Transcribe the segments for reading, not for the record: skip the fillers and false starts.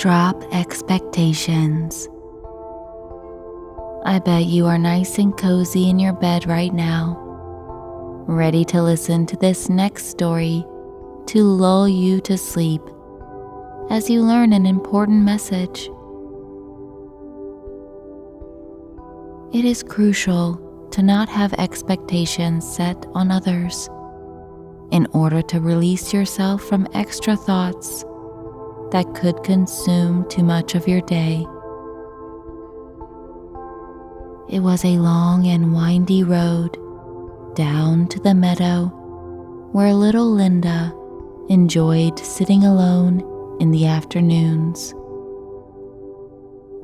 Drop expectations. I bet you are nice and cozy in your bed right now, ready to listen to this next story to lull you to sleep as you learn an important message. It is crucial to not have expectations set on others in order to release yourself from extra thoughts that could consume too much of your day. It was a long and windy road down to the meadow where little Linda enjoyed sitting alone in the afternoons.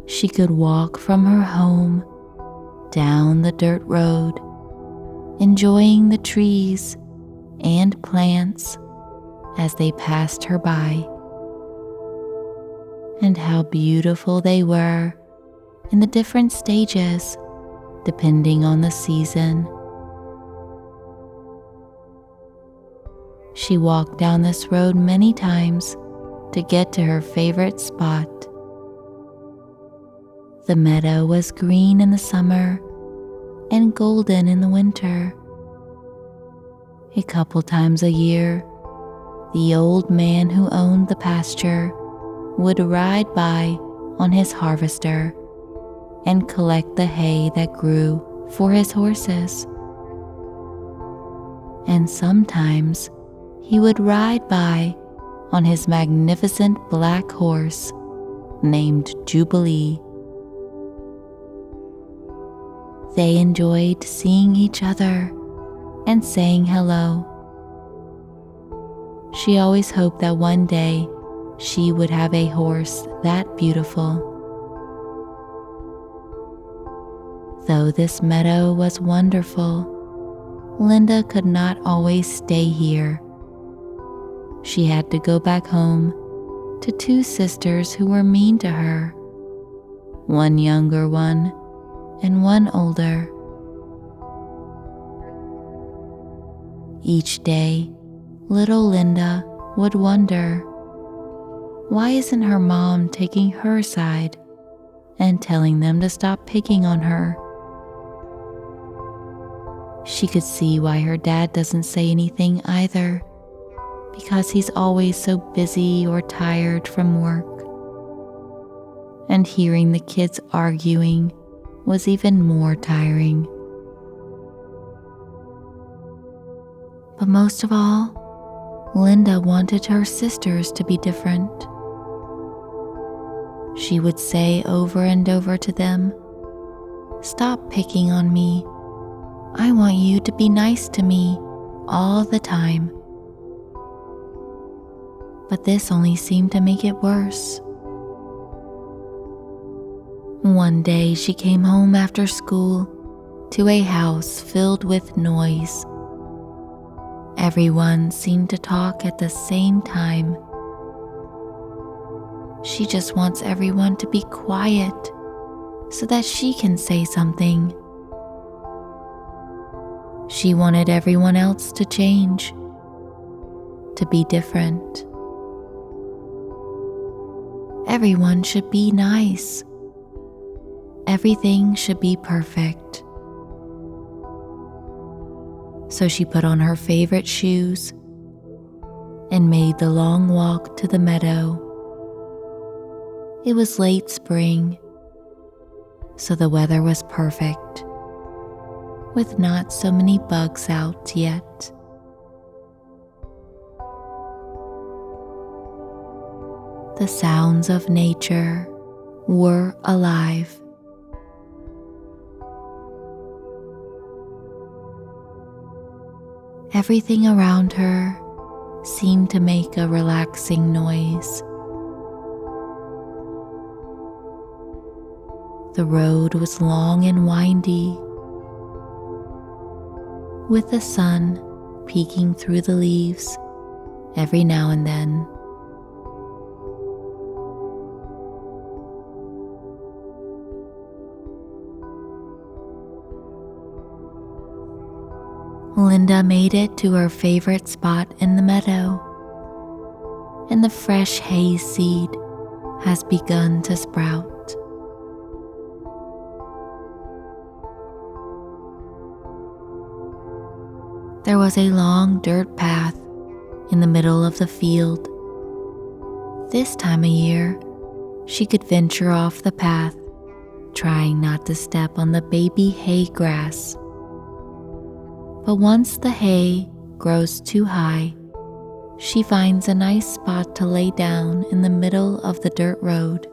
She could walk from her home down the dirt road, enjoying the trees and plants as they passed her by, and how beautiful they were in the different stages depending on the season. She walked down this road many times to get to her favorite spot. The meadow was green in the summer and golden in the winter. A couple times a year, the old man who owned the pasture would ride by on his harvester and collect the hay that grew for his horses. And sometimes he would ride by on his magnificent black horse named Jubilee. They enjoyed seeing each other and saying hello. She always hoped that one day she would have a horse that beautiful. Though this meadow was wonderful, Linda could not always stay here. She had to go back home to two sisters who were mean to her, one younger one and one older. Each day, little Linda would wonder, why isn't her mom taking her side and telling them to stop picking on her? She could see why her dad doesn't say anything either, because he's always so busy or tired from work. And hearing the kids arguing was even more tiring. But most of all, Linda wanted her sisters to be different. She would say over and over to them, "Stop picking on me. I want you to be nice to me all the time." But this only seemed to make it worse. One day she came home after school to a house filled with noise. Everyone seemed to talk at the same time. She just wants everyone to be quiet so that she can say something. She wanted everyone else to change, to be different. Everyone should be nice. Everything should be perfect. So she put on her favorite shoes and made the long walk to the meadow. It was late spring, so the weather was perfect, with not so many bugs out yet. The sounds of nature were alive. Everything around her seemed to make a relaxing noise. The road was long and windy, with the sun peeking through the leaves every now and then. Linda made it to her favorite spot in the meadow, and the fresh hay seed has begun to sprout. There was a long dirt path in the middle of the field. This time of year, she could venture off the path, trying not to step on the baby hay grass. But once the hay grows too high, she finds a nice spot to lay down in the middle of the dirt road.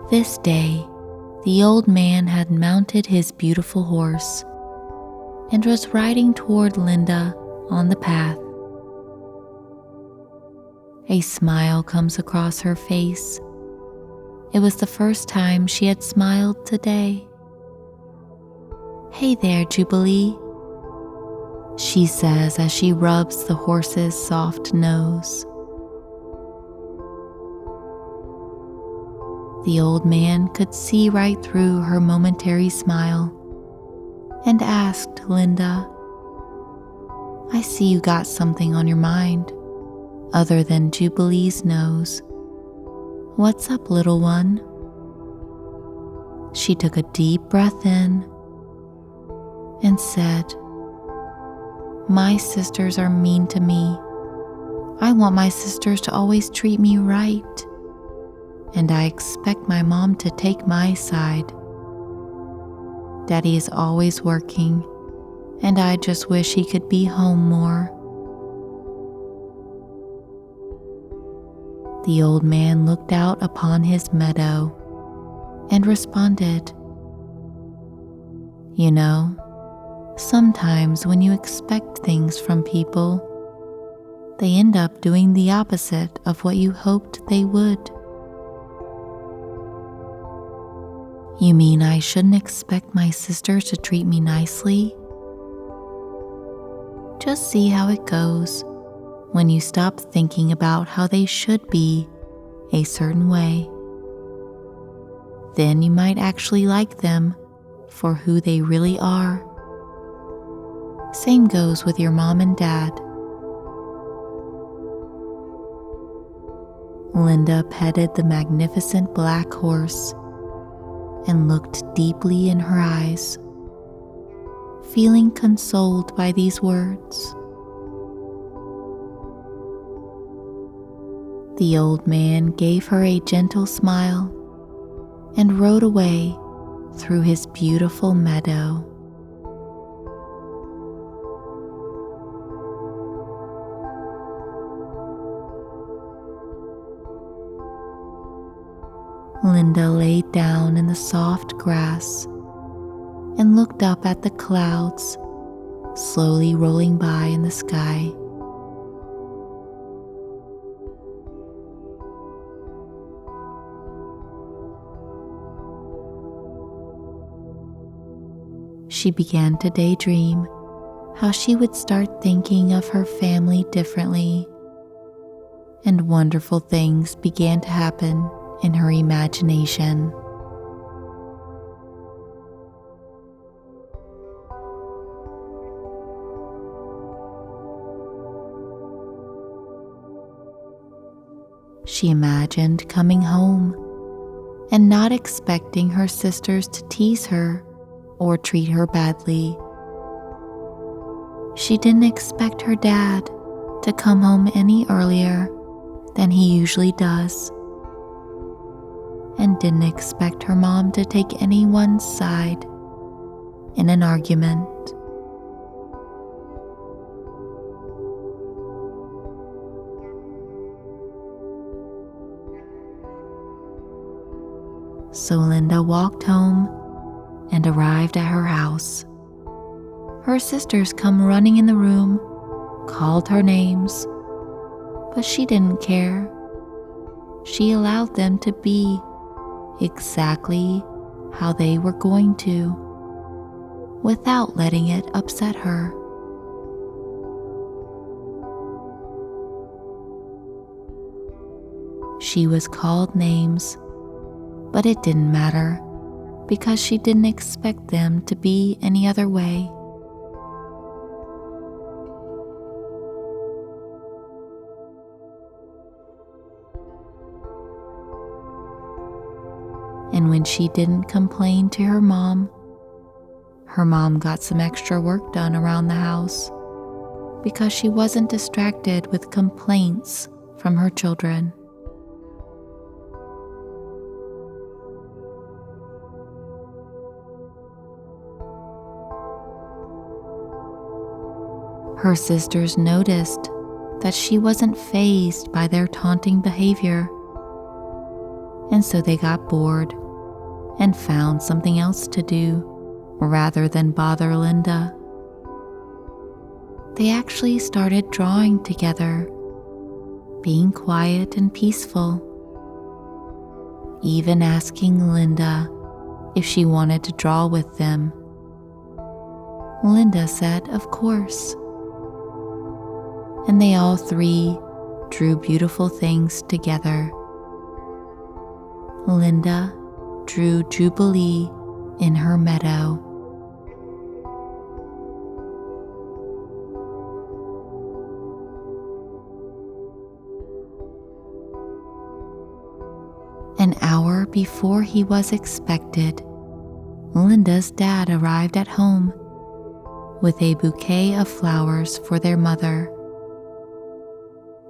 This day, the old man had mounted his beautiful horse and was riding toward Linda on the path. A smile comes across her face. It was the first time she had smiled today. "Hey there, Jubilee," she says as she rubs the horse's soft nose. The old man could see right through her momentary smile and asked Linda, "I see you got something on your mind other than Jubilee's nose. What's up, little one?" She took a deep breath in and said, "My sisters are mean to me. I want my sisters to always treat me right, and I expect my mom to take my side. Daddy is always working, and I just wish he could be home more." The old man looked out upon his meadow and responded, "You know, sometimes when you expect things from people, they end up doing the opposite of what you hoped they would." "You mean I shouldn't expect my sisters to treat me nicely?" Just see how it goes when you stop thinking about how they should be a certain way. Then you might actually like them for who they really are. Same goes with your mom and dad. Linda petted the magnificent black horse and looked deeply in her eyes, feeling consoled by these words. The old man gave her a gentle smile and rode away through his beautiful meadow. Linda laid down in the soft grass and looked up at the clouds slowly rolling by in the sky. She began to daydream how she would start thinking of her family differently, and wonderful things began to happen in her imagination. She imagined coming home and not expecting her sisters to tease her or treat her badly. She didn't expect her dad to come home any earlier than he usually does, and didn't expect her mom to take anyone's side in an argument. So Linda walked home and arrived at her house. Her sisters come running in the room, called her names, but she didn't care. She allowed them to be exactly how they were going to, without letting it upset her. She was called names, but it didn't matter because she didn't expect them to be any other way. when she didn't complain to her mom got some extra work done around the house because she wasn't distracted with complaints from her children. Her sisters noticed that she wasn't fazed by their taunting behavior, and so they got bored and found something else to do rather than bother Linda. They actually started drawing together, being quiet and peaceful, even asking Linda if she wanted to draw with them. Linda said, of course. And they all three drew beautiful things together. Linda drew Jubilee in her meadow. An hour before he was expected, Linda's dad arrived at home with a bouquet of flowers for their mother.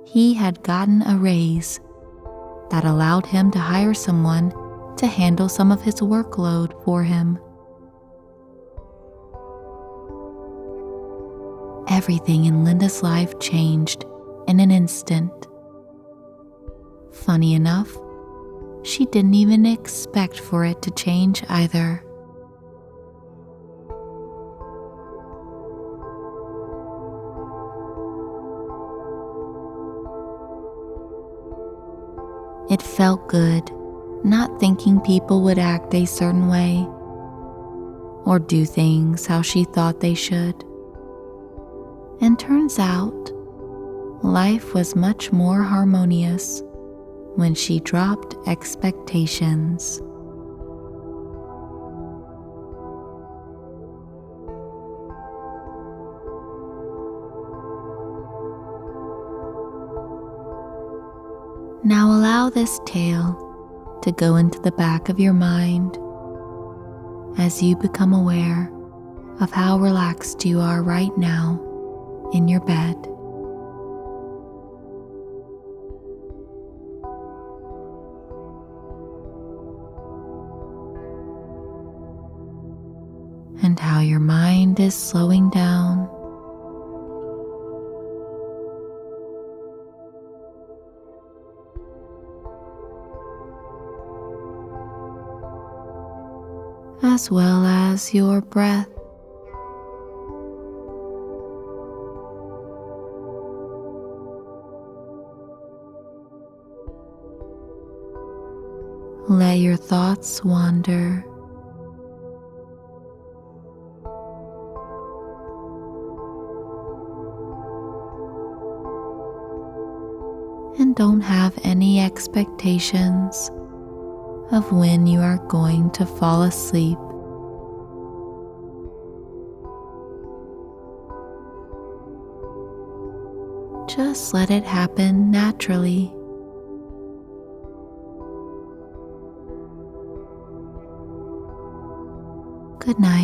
He had gotten a raise that allowed him to hire someone to handle some of his workload for him. Everything in Linda's life changed in an instant. Funny enough, she didn't even expect for it to change either. It felt good not thinking people would act a certain way or do things how she thought they should. And turns out, life was much more harmonious when she dropped expectations. Now allow this tale to go into the back of your mind as you become aware of how relaxed you are right now in your bed. And how your mind is slowing down. As well as your breath. Let your thoughts wander. And don't have any expectations of when you are going to fall asleep. Just let it happen naturally. Good night.